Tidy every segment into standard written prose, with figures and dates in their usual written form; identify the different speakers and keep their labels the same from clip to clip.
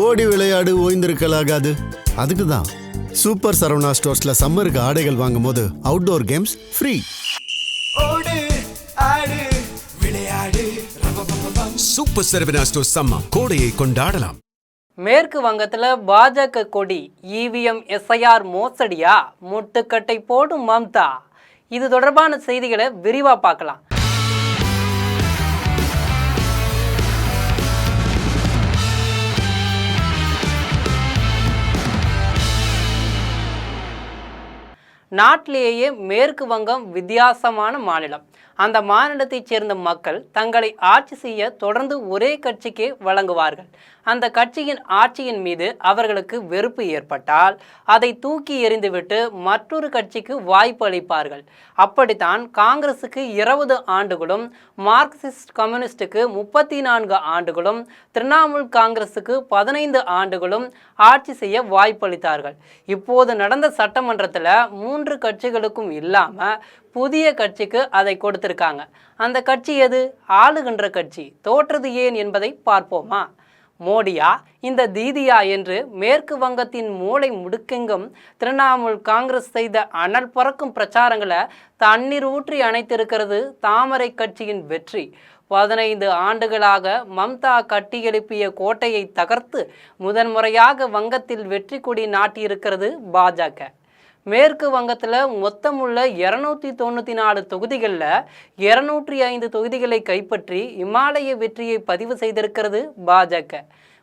Speaker 1: ஓடி விளையாடு ஓய்ந்திருக்கலாகாது. அதுக்கு தான் சூப்பர் சரவணா ஸ்டோர்ஸ்ல சம்மருக்கு ஆடைகள் வாங்கும் போது outdoor games free.
Speaker 2: Super Saravana stores summer கோடையை கொண்டாடலாம்.
Speaker 3: மேற்கு வங்கத்தில் பாஜக கொடி இவிஎம் எஸ்ஐஆர் மோசடியா, முட்டுக்கட்டை போடும் மம்தா. இது தொடர்பான செய்திகளை விரிவாக பார்க்கலாம். நாட்டிலேயே மேற்கு வங்கம் வித்தியாசமான மாநிலம். அந்த மாநிலத்தைச் சேர்ந்த மக்கள் தங்களை ஆட்சி செய்ய தொடர்ந்து ஒரே கட்சிக்கே வழங்குவார்கள். அந்த கட்சியின் ஆட்சியின் மீது அவர்களுக்கு வெறுப்பு ஏற்பட்டால் அதை தூக்கி எறிந்துவிட்டு மற்றொரு கட்சிக்கு வாய்ப்பு அளிப்பார்கள். அப்படித்தான் காங்கிரஸுக்கு 20 ஆண்டுகளும், மார்க்சிஸ்ட் கம்யூனிஸ்டுக்கு 34 ஆண்டுகளும், திரிணாமுல் காங்கிரஸுக்கு 15 ஆண்டுகளும் ஆட்சி செய்ய வாய்ப்பளித்தார்கள். இப்போது நடந்த சட்டமன்றத்தில் 3 கட்சிகளுக்கும் இல்லாமல் புதிய கட்சிக்கு அதை கொடுத்திருக்காங்க. அந்த கட்சி எது? ஆளுகின்ற கட்சி. தோற்றது ஏன் என்பதை பார்ப்போமா? மோடியா, இந்த தீதியா என்று மேற்கு வங்கத்தின் மூளை முடுக்கெங்கும் திரிணாமுல் காங்கிரஸ் செய்த அனல் பறக்கும் பிரச்சாரங்களை தண்ணீர் ஊற்றி அணைத்திருக்கிறது தாமரை கட்சியின் வெற்றி. 15 ஆண்டுகளாக மம்தா கட்டியெழுப்பிய கோட்டையை தகர்த்து முதன்முறையாக வங்கத்தில் வெற்றி கொடி நாட்டியிருக்கிறது பாஜக. மேற்கு வங்கத்தில் மொத்தமுள்ள 294 தொகுதிகளில் 205 தொகுதிகளை கைப்பற்றி இமாலய வெற்றியை பதிவு செய்திருக்கிறது பாஜக.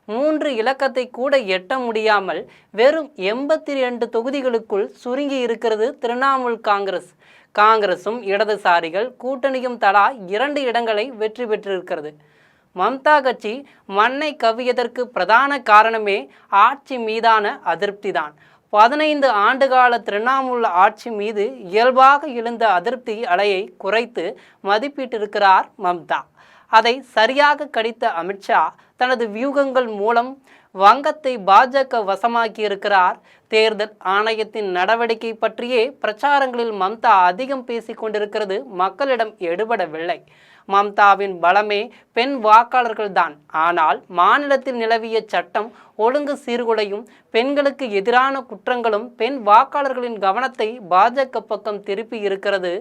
Speaker 3: 3 இலக்கத்தை கூட எட்ட முடியாமல் வெறும் 82 தொகுதிகளுக்குள் சுருங்கி இருக்கிறது திரிணாமுல் காங்கிரஸ். காங்கிரசும் இடதுசாரிகள் கூட்டணியும் தலா 2 இடங்களை வெற்றி பெற்றிருக்கிறது. மம்தா கட்சி மண்ணை கவ்வியதற்கு பிரதான காரணமே ஆட்சி மீதான அதிருப்தி தான். 15 ஆண்டுகால திரிணாமுல் ஆட்சி மீது இயல்பாக எழுந்த அதிருப்தி அலையை குறைத்து மதிப்பிட்டிருக்கிறார் மம்தா. அதை சரியாக கணித்த அமித்ஷா தனது வியூகங்கள் மூலம் வங்கத்தை பாஜக வசமாக்கியிருக்கிறார். தேர்தல் ஆணையத்தின் நடவடிக்கை பற்றியே பிரச்சாரங்களில் மம்தா அதிகம் பேசிக் கொண்டிருக்கிறது மக்களிடம் எடுபடவில்லை. மம்தாவின் பலமே பெண் வாக்காளர்கள்தான். ஆனால் மாநிலத்தில் நிலவிய சட்டம் ஒழுங்கு சீர்குலையும், பெண்களுக்கு எதிரான குற்றங்களும் பெண் வாக்காளர்களின் கவனத்தை பாஜக பக்கம் திருப்பி இருக்கிறது.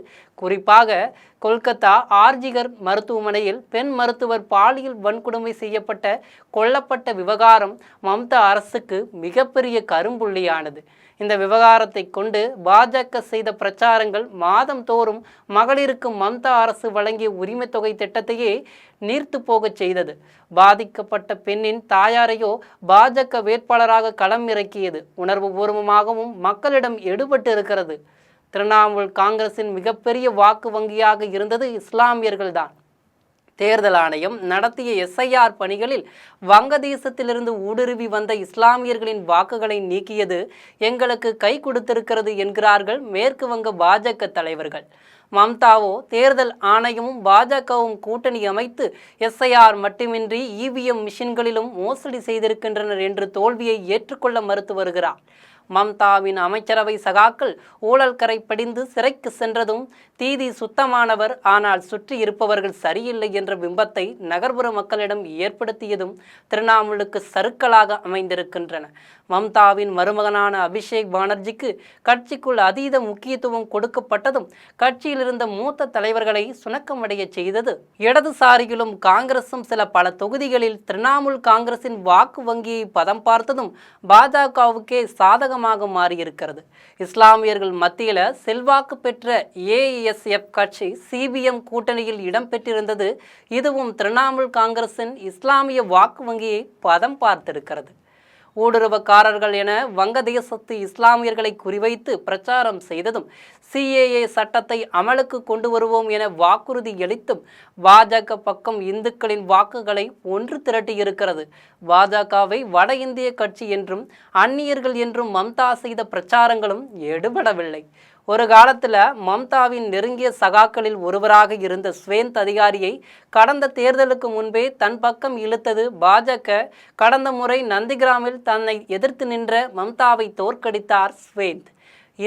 Speaker 3: குறிப்பாக கொல்கத்தா ஆர்ஜிகர் மருத்துவமனையில் பெண் மருத்துவர் பாலியல் வன்கொடுமை செய்யப்பட்ட கொல்லப்பட்ட விவகாரம் மம்தா அரசுக்கு மிகப்பெரிய கரும்புள்ளியானது. இந்த விவகாரத்தை கொண்டு பாஜக செய்த பிரச்சாரங்கள் மாதம் தோறும் மகளிருக்கு மம்தா அரசு வழங்கிய உரிமை தொகை திட்டத்தையே நீர்த்து போகச் செய்தது. பாதிக்கப்பட்ட பெண்ணின் தாயாரையோ பாஜக வேட்பாளராக களம் இறக்கியது. உணர்வு பூர்வமாகவும் மக்களிடம் எடுபட்டு இருக்கிறது. திரிணாமுல் காங்கிரசின் மிகப்பெரிய வாக்கு வங்கியாக இருந்தது இஸ்லாமியர்கள்தான். தேர்தல் ஆணையம் நடத்திய எஸ்ஐஆர் பணிகளில் வங்கதேசத்திலிருந்து ஊடுருவி வந்த இஸ்லாமியர்களின் வாக்குகளை நீக்கியது எங்களுக்கு கை கொடுத்திருக்கிறது என்கிறார்கள் மேற்கு வங்க பாஜக தலைவர்கள். மம்தாவோ தேர்தல் ஆணையமும் பாஜகவும் கூட்டணி அமைத்து எஸ்ஐஆர் மட்டுமின்றி இவிஎம் மிஷின்களிலும் மோசடி செய்திருக்கின்றனர் என்று தோல்வியை ஏற்றுக்கொள்ள மறுத்து வருகிறார். மம்தாவின் அமைச்சரவை சகாக்கள் ஊழல் கரை படிந்து சிறைக்கு சென்றதும் தீதி சுத்தமானவர், ஆனால் சுற்றி இருப்பவர்கள் சரியில்லை என்ற பிம்பத்தை நகர்ப்புற மக்களிடம் ஏற்படுத்தியதும் திரிணாமுலுக்கு சறுக்கலாக அமைந்திருக்கின்றன. மம்தாவின் மருமகனான அபிஷேக் பானர்ஜிக்கு கட்சிக்குள் அதீத முக்கியத்துவம் கொடுக்கப்பட்டதும் கட்சியில் இருந்த மூத்த தலைவர்களை சுணக்கமடைய செய்தது. இடதுசாரிகளும் காங்கிரசும் பல தொகுதிகளில் திரிணாமுல் காங்கிரசின் வாக்கு வங்கியை பதம் பார்த்ததும் பாஜகவுக்கே சாதகமாக மாறியிருக்கிறது. இஸ்லாமியர்கள் மத்தியில் செல்வாக்கு பெற்ற ஏஎஸ்எஃப் கட்சி சிபிஎம் கூட்டணியில் இடம்பெற்றிருந்தது. இதுவும் திரிணாமுல் காங்கிரசின் இஸ்லாமிய வாக்கு வங்கியை பதம் பார்த்திருக்கிறது. ஊடுருவக்காரர்கள் என வங்கதேசத்து இஸ்லாமியர்களை குறிவைத்து பிரச்சாரம் செய்ததும், சிஏஏ சட்டத்தை அமலுக்கு கொண்டு வருவோம் என வாக்குறுதி அளித்தும் பாஜக பக்கம் இந்துக்களின் வாக்குகளை ஒன்று திரட்டியிருக்கிறது. பாஜகவை வட இந்திய கட்சி என்றும் அந்நியர்கள் என்றும் மம்தா செய்த பிரச்சாரங்களும் எடுபடவில்லை. ஒரு காலத்தில் மம்தாவின் நெருங்கிய சகாக்களில் ஒருவராக இருந்த ஸ்வேந்த் அதிகாரியை கடந்த தேர்தலுக்கு முன்பே தன் பக்கம் இழுத்தது பாஜக. கடந்த முறை நந்திகிராமில் தன்னை எதிர்த்து நின்ற மம்தாவை தோற்கடித்தார் ஸ்வேந்த்.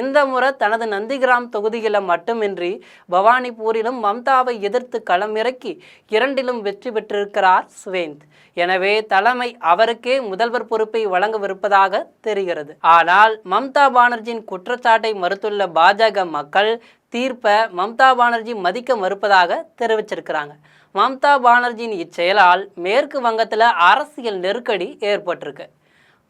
Speaker 3: இந்த முறை தனது நந்திகிராம் தொகுதியில் மட்டுமின்றி பவானிபூரிலும் மம்தாவை எதிர்த்து களமிறக்கி 2லும் வெற்றி பெற்றிருக்கிறார் சுவேந்த். எனவே தலைமை அவருக்கே முதல்வர் பொறுப்பை வழங்கவிருப்பதாக தெரிகிறது. ஆனால் மம்தா பானர்ஜியின் குற்றச்சாட்டை மறுத்துள்ள பாஜக மக்கள் தீர்ப்பை மம்தா பானர்ஜி மதிக்க மறுப்பதாக தெரிவிச்சிருக்கிறாங்க. மம்தா பானர்ஜியின் இச்செயலால் மேற்கு வங்கத்தில் அரசியல் நெருக்கடி ஏற்பட்டிருக்கு.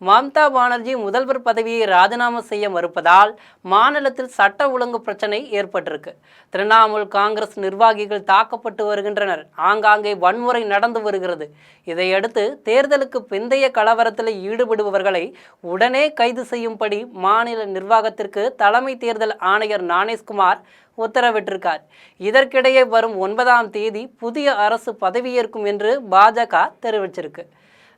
Speaker 3: மம்தா பானர்ஜி முதல்வர் பதவியை ராஜினாமா செய்ய மறுப்பதால் மாநிலத்தில் சட்ட ஒழுங்கு பிரச்சனை ஏற்பட்டிருக்கு. திரிணாமுல் காங்கிரஸ் நிர்வாகிகள் தாக்கப்பட்டு வருகின்றனர். ஆங்காங்கே வன்முறை நடந்து வருகிறது. இதையடுத்து தேர்தலுக்கு பிந்தைய கலவரத்தில் ஈடுபடுபவர்களை உடனே கைது செய்யும்படி மாநில நிர்வாகத்திற்கு தலைமை தேர்தல் ஆணையர் ஞானேஷ்குமார் உத்தரவிட்டிருக்கார். இதற்கிடையே வரும் 9ஆம் தேதி புதிய அரசு பதவியேற்கும் என்று பாஜக தெரிவிச்சிருக்கு.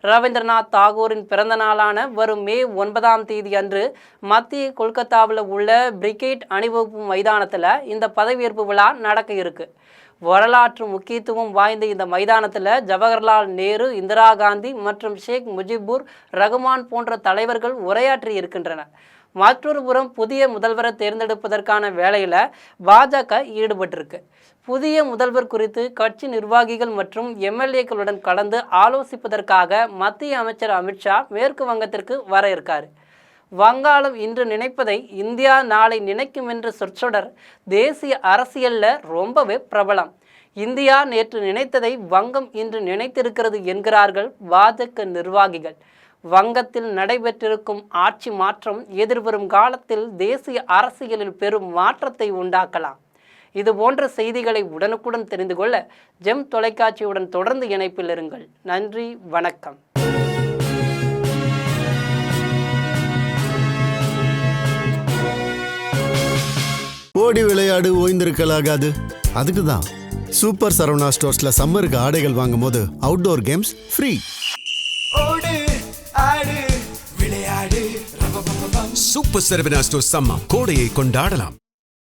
Speaker 3: ரவீந்திரநாத் தாகூரின் பிறந்த நாளான வரும் மே 9ஆம் தேதி அன்று மத்திய கொல்கத்தாவில் உள்ள பிரிகேட் அணிவகுப்பு மைதானத்தில் இந்த பதவியேற்பு விழா நடக்க இருக்கு. வரலாற்று முக்கியத்துவம் வாய்ந்த இந்த மைதானத்தில் ஜவஹர்லால் நேரு, இந்திரா காந்தி மற்றும் ஷேக் முஜிபுர் ரகுமான் போன்ற தலைவர்கள் உரையாற்றி இருக்கின்றனர். மற்றொரு புறம் புதிய முதல்வரை தேர்ந்தெடுப்பதற்கான வேலையில் பாஜக ஈடுபட்டிருக்கு. புதிய முதல்வர் குறித்து கட்சி நிர்வாகிகள் மற்றும் எம்எல்ஏக்களுடன் கலந்து ஆலோசிப்பதற்காக மத்திய அமைச்சர் அமித்ஷா மேற்கு வங்கத்திற்கு வர இருக்காரு. வங்காளம் இன்று நினைப்பதை இந்தியா நாளை நினைக்கும் என்ற சொற்றொடர் தேசிய அரசியலில் ரொம்பவே பிரபலம். இந்தியா நேற்று நினைத்ததை வங்கம் இன்று நினைத்திருக்கிறது என்கிறார்கள் பாஜக நிர்வாகிகள். வங்கத்தில் நடைபெற்றிருக்கும் ஆட்சி மாற்றம் எதிர்வரும் காலத்தில் தேசிய அரசியலில் பெரும் மாற்றத்தை உண்டாக்கலாம். இது போன்ற செய்திகளை உடனுக்குடன் தெரிந்து கொள்ள ஜெம் தொலைக்காட்சியுடன் தொடர்ந்து இணைப்பில் இருங்கள். நன்றி, வணக்கம்.
Speaker 1: ஓடி விளையாடு ஓய்ந்திருக்கலாகாது. அதுக்கு தான் சூப்பர் சரவணா ஸ்டோர்ஸ்ல சம்மருக்கு ஆடைகள் வாங்கும் போது outdoor games free.
Speaker 2: Super Saravana stores summer கோடையை கொண்டாடலாம்.